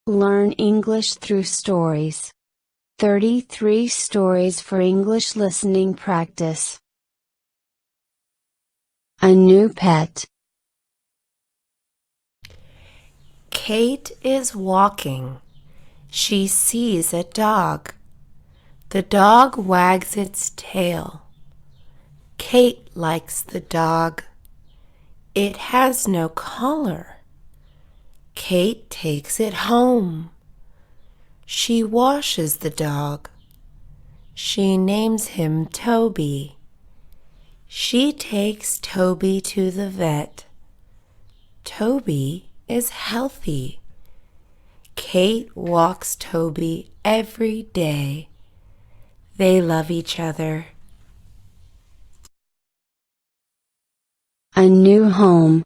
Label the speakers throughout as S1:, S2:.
S1: Learn English through stories. 33 stories for English listening practice. A new pet.
S2: Kate is walking. She sees a dog. The dog wags its tail. Kate likes the dog. It has no collar. Kate takes it home. She washes the dog. She names him Toby. She takes Toby to the vet. Toby is healthy. Kate walks Toby every day. They love each other.
S1: A new home.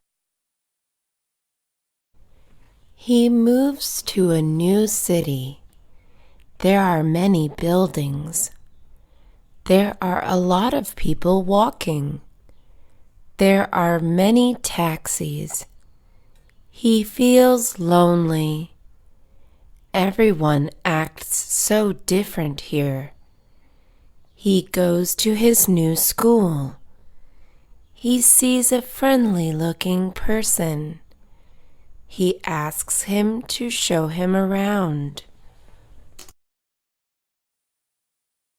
S2: He moves to a new city. There are many buildings. There are a lot of people walking. There are many taxis. He feels lonely. Everyone acts so different here. He goes to his new school. He sees a friendly-looking person. He asks him to show him around.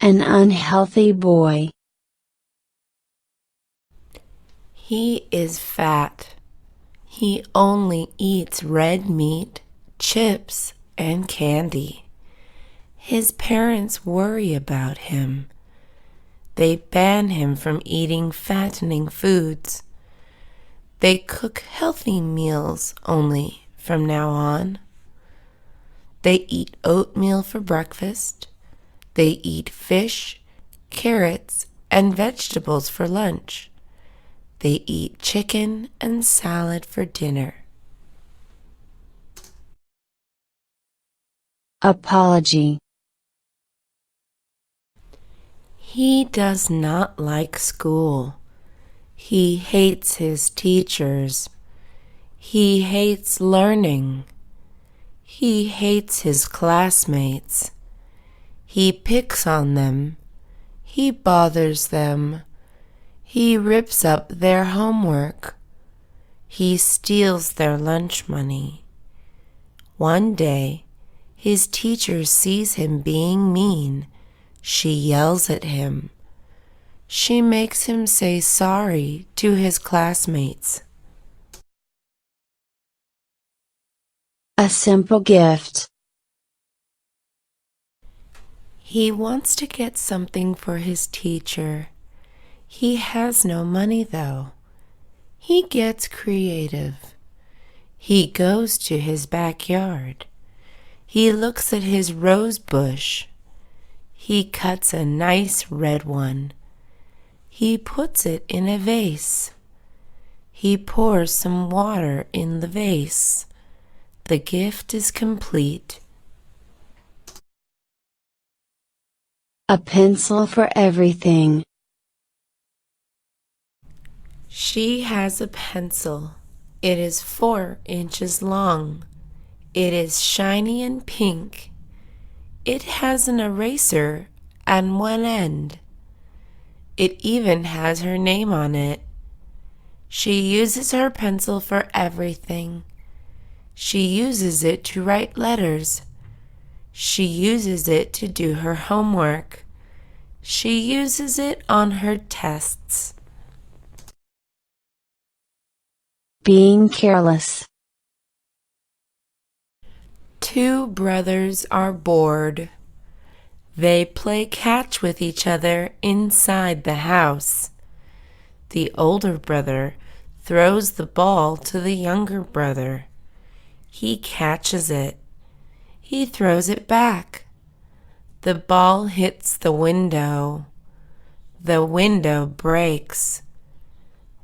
S1: An unhealthy boy.
S2: He is fat. He only eats red meat, chips, and candy. His parents worry about him. They ban him from eating fattening foods. They cook healthy meals only from now on. They eat oatmeal for breakfast. They eat fish, carrots, and vegetables for lunch. They eat chicken and salad for dinner.
S1: Apology.
S2: He does not like school. He hates his teachers. He hates learning. He hates his classmates. He picks on them. He bothers them. He rips up their homework. He steals their lunch money. One day, his teacher sees him being mean. She yells at him. She makes him say sorry to his classmates.
S1: A simple gift.
S2: He wants to get something for his teacher. He has no money, though. He gets creative. He goes to his backyard. He looks at his rose bush. He cuts a nice red one. He puts it in a vase. He pours some water in the vase. The gift is complete.
S1: A pencil for everything.
S2: She has a pencil. It is 4 inches long. It is shiny and pink. It has an eraser at one end. It even has her name on it. She uses her pencil for everything. She uses it to write letters. She uses it to do her homework. She uses it on her tests.
S1: Being careless.
S2: 2 brothers are bored. They play catch with each other inside the house. The older brother throws the ball to the younger brother. He catches it. He throws it back. The ball hits the window. The window breaks.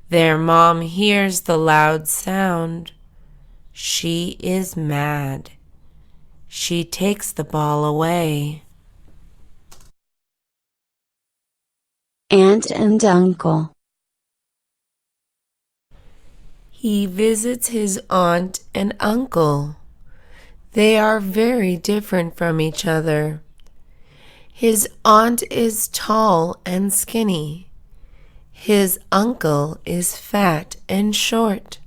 S2: Their mom hears the loud sound. She is mad. She takes the ball away.
S1: Aunt and uncle.
S2: He visits his aunt and uncle. They are very different from each other. His aunt is tall and skinny. His uncle is fat and short.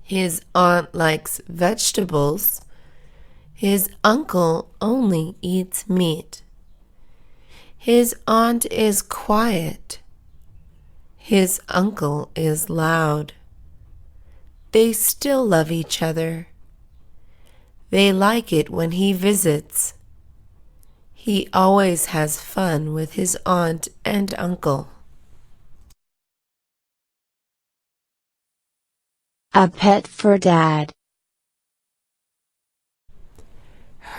S2: His aunt likes vegetables. His uncle only eats meat. His aunt is quiet. His uncle is loud. They still love each other. They like it when he visits. He always has fun with his aunt and uncle.
S1: A pet for Dad.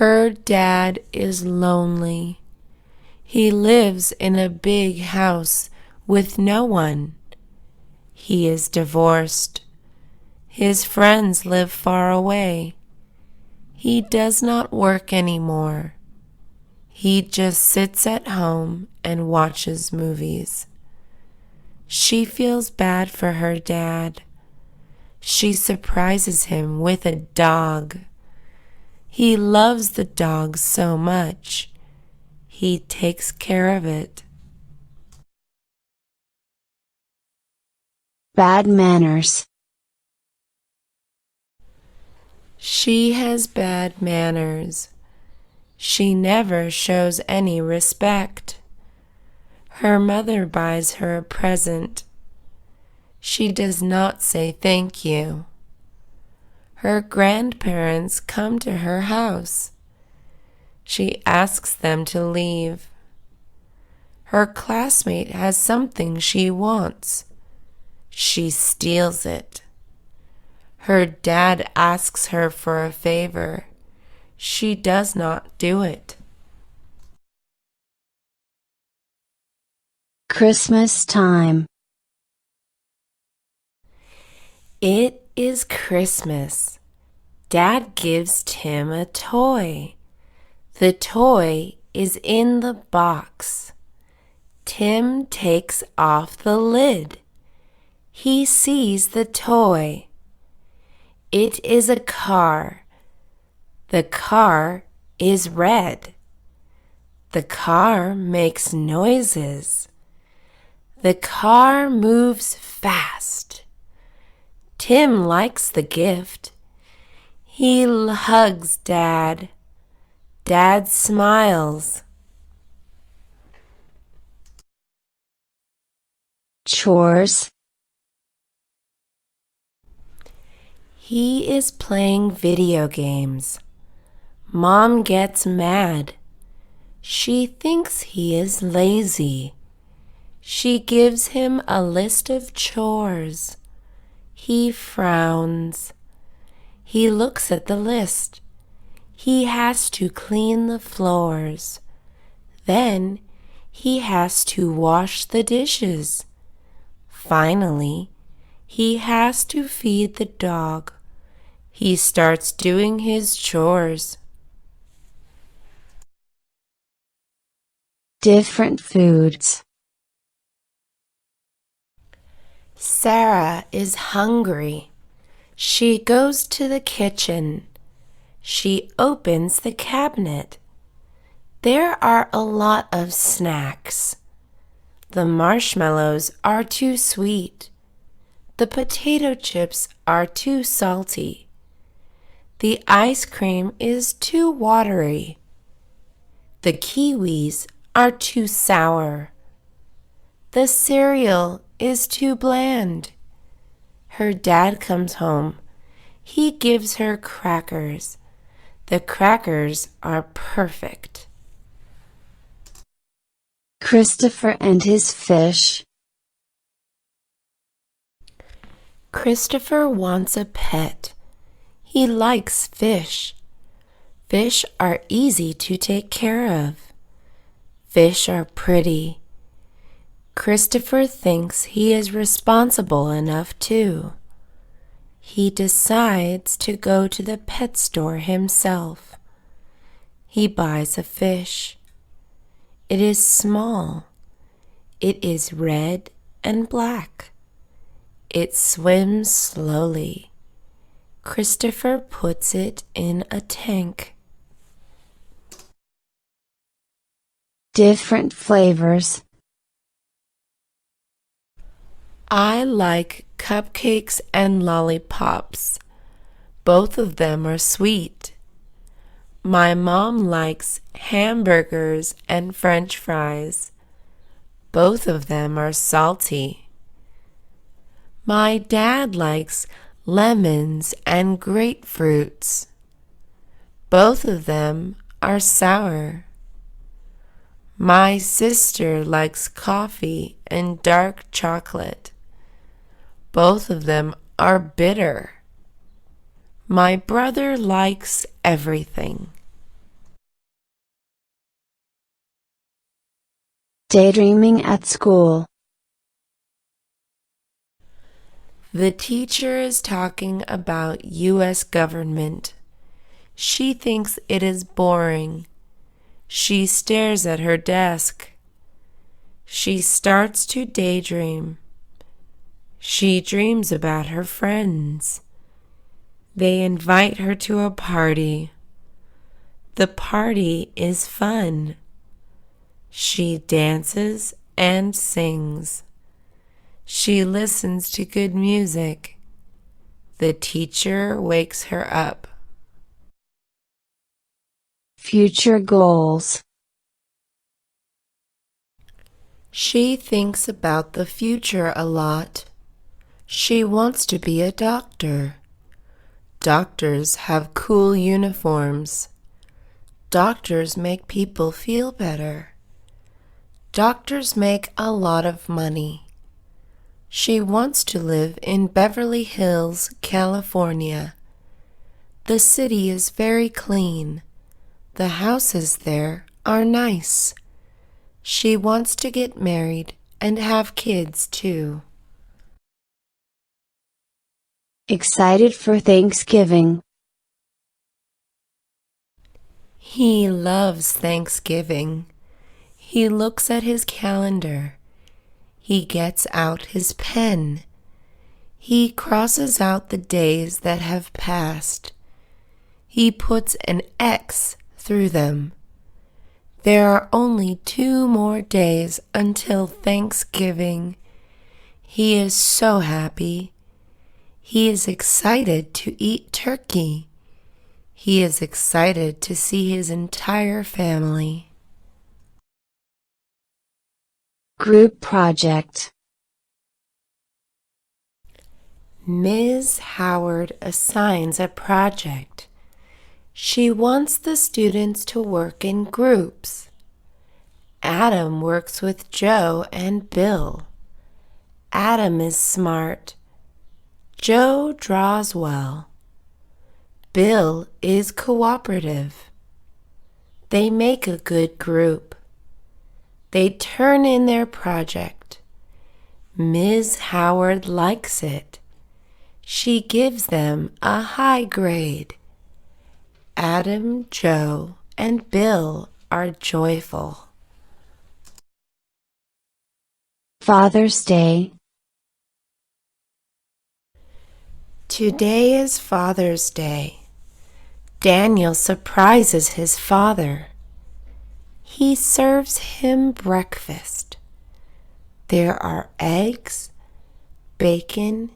S2: Her dad is lonely. He lives in a big house with no one. He is divorced. His friends live far away. He does not work anymore. He just sits at home and watches movies. She feels bad for her dad. She surprises him with a dog. He loves the dog so much. He takes care of it.
S1: Bad manners.
S2: She has bad manners. She never shows any respect. Her mother buys her a present. She does not say thank you. Her grandparents come to her house. She asks them to leave. Her classmate has something she wants. She steals it. Her dad asks her for a favor. She does not do it.
S1: Christmas time.
S2: It is Christmas. Dad gives Tim a toy. The toy is in the box. Tim takes off the lid. He sees the toy. It is a car. The car is red. The car makes noises. The car moves fast. Tim likes the gift. He hugs Dad. Dad smiles.
S1: Chores.
S2: He is playing video games. Mom gets mad. She thinks he is lazy. She gives him a list of chores. He frowns. He looks at the list. He has to clean the floors. Then he has to wash the dishes. Finally, he has to feed the dog. He starts doing his chores.
S1: Different foods.
S2: Sarah is hungry. She goes to the kitchen. She opens the cabinet. There are a lot of snacks. The marshmallows are too sweet. The potato chips are too salty. The ice cream is too watery. The kiwis are too sour. The cereal is too bland. Her dad comes home. He gives her crackers. The crackers are perfect.
S1: Christopher and his fish.
S2: Christopher wants a pet. He likes fish. Fish are easy to take care of. Fish are pretty. Christopher thinks he is responsible enough too. He decides to go to the pet store himself. He buys a fish. It is small. It is red and black. It swims slowly. Christopher puts it in a tank.
S1: Different flavors.
S2: I like cupcakes and lollipops. Both of them are sweet. My mom likes hamburgers and French fries. Both of them are salty. My dad likes lemons and grapefruits. Both of them are sour. My sister likes coffee and dark chocolate. Both of them are bitter. My brother likes everything.
S1: Daydreaming at school.
S2: The teacher is talking about U.S. government. She thinks it is boring. She stares at her desk. She starts to daydream. She dreams about her friends. They invite her to a party. The party is fun. She dances and sings. She listens to good music. The teacher wakes her up.
S1: Future goals.
S2: She thinks about the future a lot. She wants to be a doctor. Doctors have cool uniforms. Doctors make people feel better. Doctors make a lot of money. She wants to live in Beverly Hills, California. The city is very clean. The houses there are nice. She wants to get married and have kids too.
S1: Excited for Thanksgiving.
S2: He loves Thanksgiving. He looks at his calendar. He gets out his pen. He crosses out the days that have passed. He puts an X through them. There are only 2 more days until Thanksgiving. He is so happy. He is excited to eat turkey. He is excited to see his entire family.
S1: Group project.
S2: Ms. Howard assigns a project. She wants the students to work in groups. Adam works with Joe and Bill. Adam is smart. Joe draws well. Bill is cooperative. They make a good group. They turn in their project. Ms. Howard likes it. She gives them a high grade. Adam, Joe, and Bill are joyful.
S1: Father's Day.
S2: Today is Father's Day. Daniel surprises his father. He serves him breakfast. There are eggs, bacon,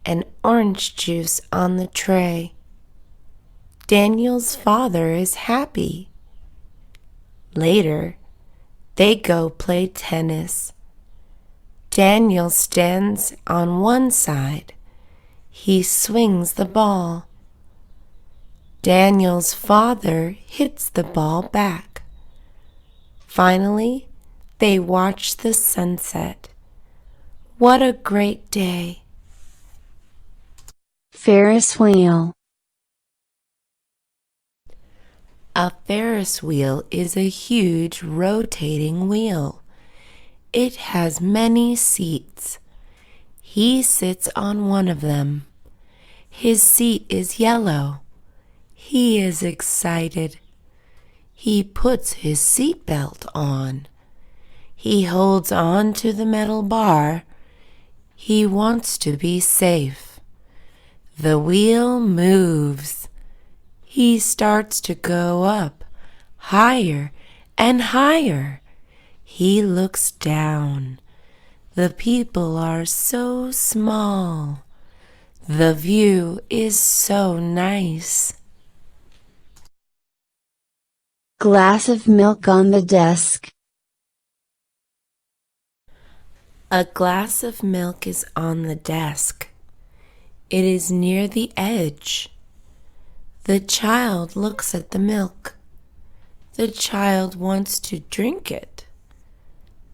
S2: and orange juice on the tray. Daniel's father is happy. Later, they go play tennis. Daniel stands on one side. He swings the ball. Daniel's father hits the ball back. Finally, they watch the sunset. What a great day!
S1: Ferris Wheel.
S2: A Ferris wheel is a huge rotating wheel. It has many seats. He sits on one of them. His seat is yellow. He is excited. He puts his seatbelt on. He holds on to the metal bar. He wants to be safe. The wheel moves. He starts to go up, higher and higher. He looks down. The people are so small. The view is so nice.
S1: Glass of milk on the desk.
S2: A glass of milk is on the desk. It is near the edge. The child looks at the milk. The child wants to drink it.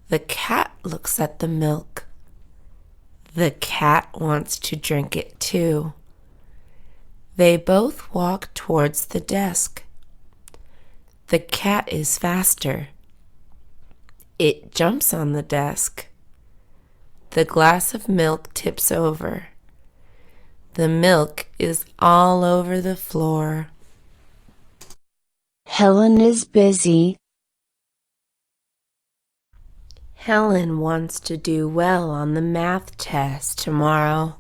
S2: The cat looks at the milk. The cat wants to drink it too. They both walk towards the desk. The cat is faster. It jumps on the desk. The glass of milk tips over. The milk is all over the floor.
S1: Helen is busy.
S2: Helen wants to do well on the math test tomorrow.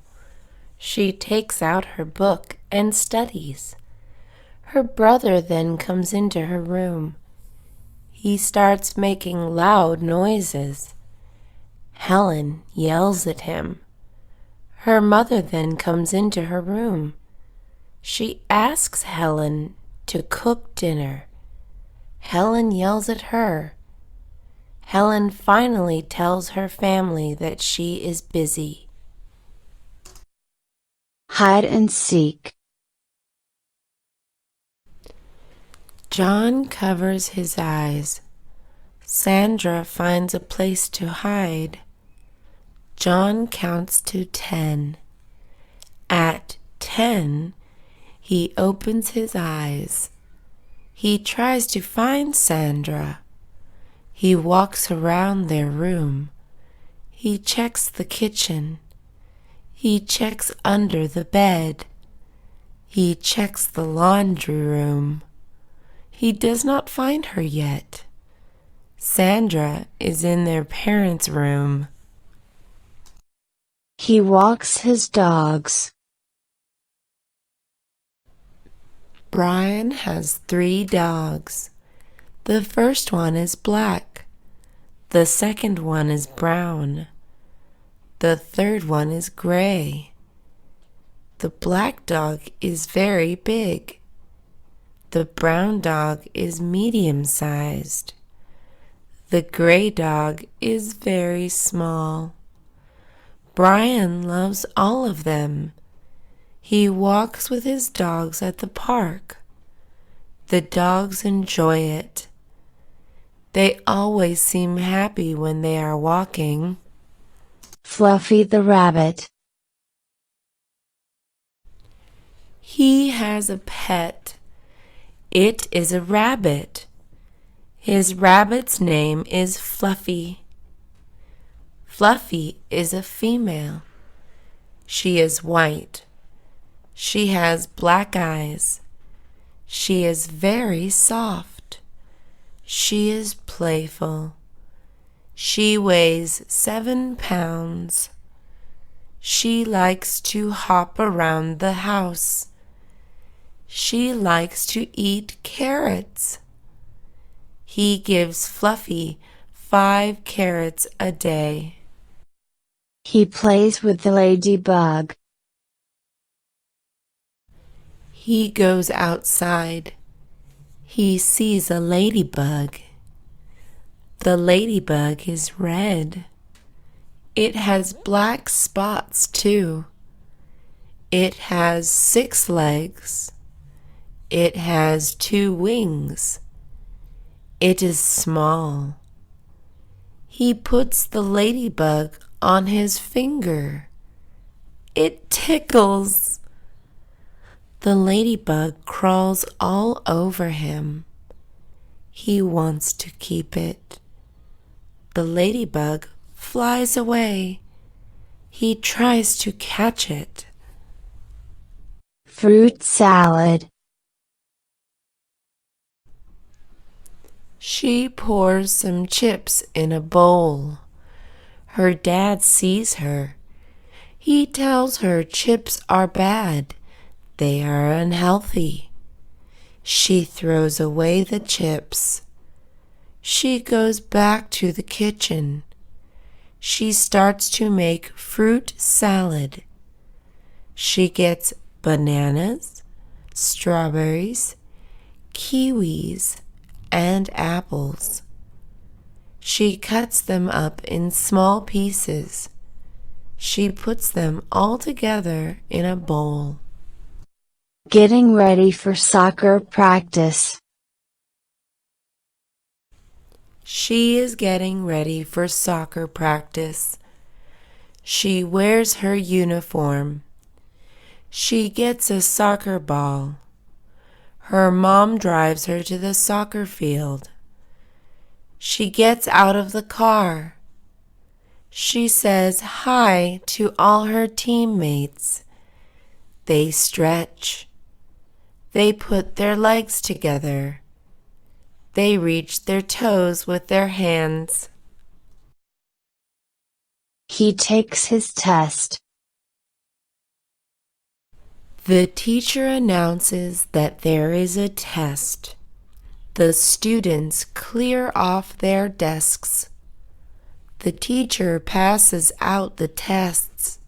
S2: She takes out her book and studies. Her brother then comes into her room. He starts making loud noises. Helen yells at him. Her mother then comes into her room. She asks Helen to cook dinner. Helen yells at her. Helen finally tells her family that she is busy.
S1: Hide and seek.
S2: John covers his eyes. Sandra finds a place to hide. John counts to 10. At 10, he opens his eyes. He tries to find Sandra. He walks around their room. He checks the kitchen. He checks under the bed. He checks the laundry room. He does not find her yet. Sandra is in their parents' room.
S1: He walks his dogs.
S2: Brian has 3 dogs. The first one is black. The second one is brown. The third one is gray. The black dog is very big. The brown dog is medium-sized. The gray dog is very small. Brian loves all of them. He walks with his dogs at the park. The dogs enjoy it. They always seem happy when they are walking.
S1: Fluffy the rabbit.
S2: He has a pet. It is a rabbit. His rabbit's name is Fluffy. Fluffy is a female. She is white. She has black eyes. She is very soft. She is playful. She weighs 7 pounds. She likes to hop around the house. She likes to eat carrots. He gives Fluffy 5 carrots a day.
S1: He plays with the ladybug.
S2: He goes outside. He sees a ladybug. The ladybug is red. It has black spots too. It has 6 legs. It has 2 wings. It is small. He puts the ladybug on his finger. It tickles. The ladybug crawls all over him. He wants to keep it. The ladybug flies away. He tries to catch it.
S1: Fruit salad.
S2: She pours some chips in a bowl. Her dad sees her. He tells her chips are bad. They are unhealthy. She throws away the chips. She goes back to the kitchen. She starts to make fruit salad. She gets bananas, strawberries, kiwis, and apples. She cuts them up in small pieces. She puts them all together in a bowl.
S1: Getting ready for soccer practice.
S2: She is getting ready for soccer practice. She wears her uniform. She gets a soccer ball. Her mom drives her to the soccer field. She gets out of the car. She says hi to all her teammates. They stretch. They put their legs together. They reach their toes with their hands.
S1: He takes his test.
S2: The teacher announces that there is a test. The students clear off their desks. The teacher passes out the tests.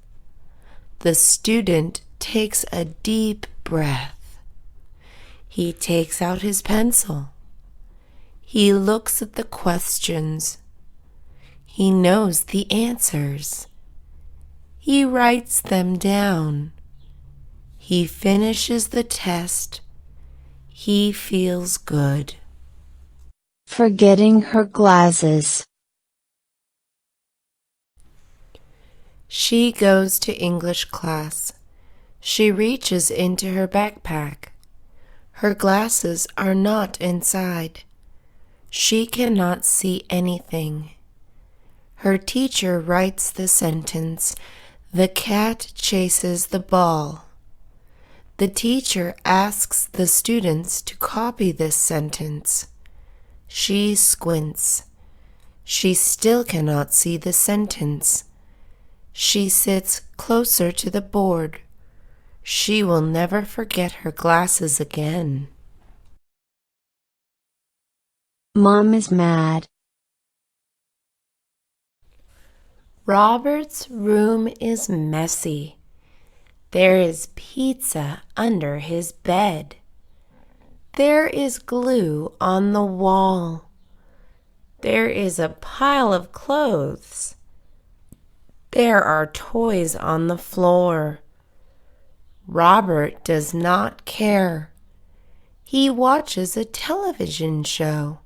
S2: The student takes a deep breath. He takes out his pencil. He looks at the questions. He knows the answers. He writes them down. He finishes the test. He feels good.
S1: Forgetting her glasses.
S2: She goes to English class. She reaches into her backpack. Her glasses are not inside. She cannot see anything. Her teacher writes the sentence, "The cat chases the ball." The teacher asks the students to copy this sentence. She squints. She still cannot see the sentence. She sits closer to the board. She will never forget her glasses again.
S1: Mom is mad.
S2: Robert's room is messy. There is pizza under his bed. There is glue on the wall. There is a pile of clothes. There are toys on the floor. Robert does not care. He watches a television show.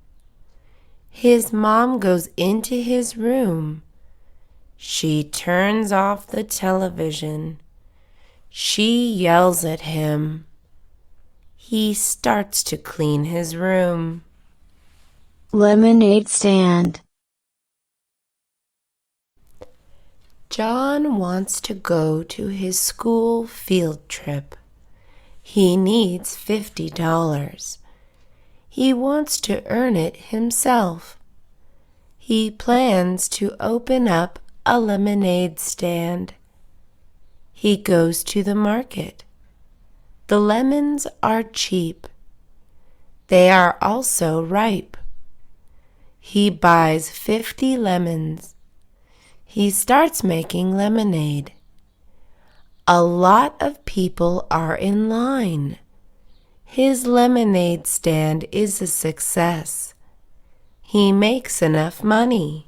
S2: His mom goes into his room. She turns off the television. She yells at him. He starts to clean his room.
S1: Lemonade stand.
S2: John wants to go to his school field trip. He needs $50. He wants to earn it himself. He plans to open up a lemonade stand. He goes to the market. The lemons are cheap. They are also ripe. He buys 50 lemons. He starts making lemonade. A lot of people are in line. His lemonade stand is a success. He makes enough money.